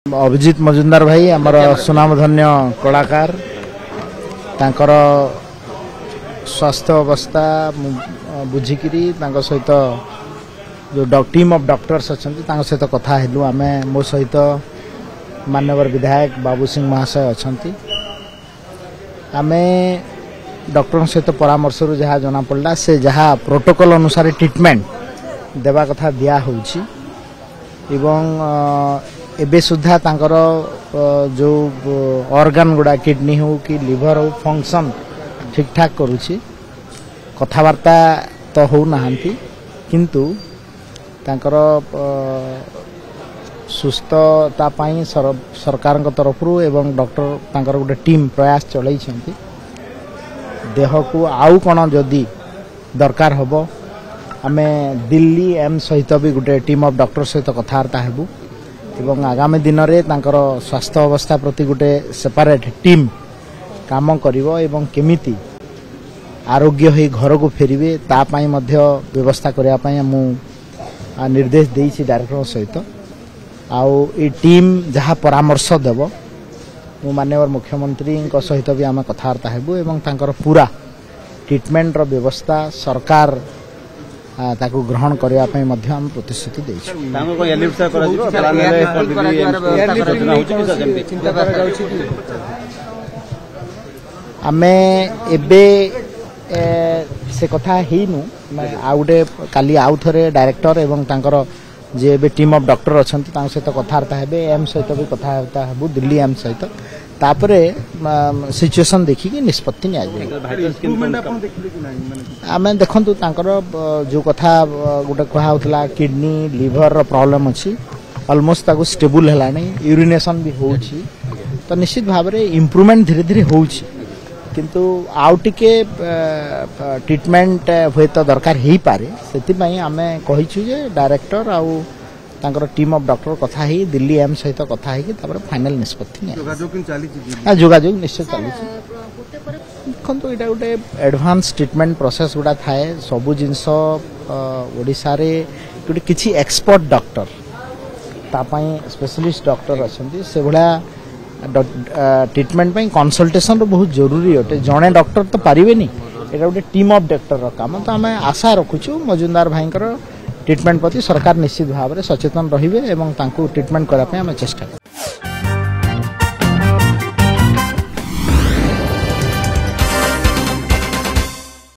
अभिजित मजुमदार भाई आमर सुनामधन्य कलाकार तांकर स्वास्थ्य अवस्था बुझिकी सहित जो टीम ऑफ डॉक्टर्स अच्छा सहित कथा हेलु आम मो सहित माननीय विधायक बाबू सिंह महाशय अच्छा आम डॉक्टर सहित परामर्श जहाँ जना पड़ा से जहाँ प्रोटोकॉल अनुसार ट्रीटमेंट देवा कथा दिया होउछि एवं एबे सुधा तांकर जो ऑर्गन गुड़ा किडनी हो कि लिवर हो फंक्शन ठीक ठाक करुछि कथबार्ता तो हो नाहंती किंतु तांकर सुस्थता पाई सरकार तरफ एवं डॉक्टर तांकर गोटे टीम प्रयास चलाई देह को आउ कौन जदि दरकार हबो आमे दिल्ली एम्स सहित भी गोटे टीम ऑफ डॉक्टर सहित कथबार्ता हेबु एवं आगामी दिन में तांकर स्वास्थ्य अवस्था प्रति गोटे सेपरेट टीम काम करिवो एवं केमिति आरोग्य होई घर को फेरिवे तापाई मध्य व्यवस्था करिया पाई मु निर्देश देइछि डायरेक्टर सहित आउ ए टीम जहाँ परामर्श देव मु माननीय मुख्यमंत्री सहित भी आम कथबार्ता हेबु एवं तांकर पूरा ट्रीटमेंट रो व्यवस्था सरकार ताकू ग्रहण करने हम प्रतिश्रुति देइछु आमे एबे से कथा हेनु आ गोटे काली आउ थरे डायरेक्टर एवं तांकर जे एबे टीम ऑफ डॉक्टर अछंती तांक सहित कथबार्ता हेबे एम सहित भी कथबार्ता हेबु दिल्ली एम सहित तापरे सिचुएशन देखिकी निष्पत्ति नि आमे देखंतु तांकर जो कथा गोटे कहा होतला किडनी लिवर रो प्रॉब्लम अछि ऑलमोस्ट ताको स्टेबल हलानी यूरिनेशन भी होउछि तो निश्चित भाव रे इंप्रूवमेंट धीरे धीरे होउछि किंतु आउ टिके ट्रीटमेंट होय तो दरकार हेई पारे सेति पई आमे कहिछु जे डायरेक्टर आउ तांकर टीम ऑफ डॉक्टर कथा ही दिल्ली एम सहित कथा ही फाइनल निष्पत्ति जोगाजोग निश्चय चली देखो यहाँ गोटे एडवांस ट्रीटमेंट प्रोसेस गुड़ा थाए सबू जिनस ओडिशा रे गोटे किछि एक्सपर्ट डॉक्टर तापाई स्पेशलिस्ट डॉक्टर अच्छा से भाया ट्रीटमेंट कंसल्टेशन बहुत जरूरी अटे जड़े डॉक्टर तो पारिबेनी एटा गोटे टीम ऑफ डॉक्टर काम तो आम आशा रखुचु मजुमदार भाई ट्रीटमेंट प्रति सरकार निश्चित भाव में सचेतन रहिबे एवं तांको ट्रीटमेंट करने चेष्टा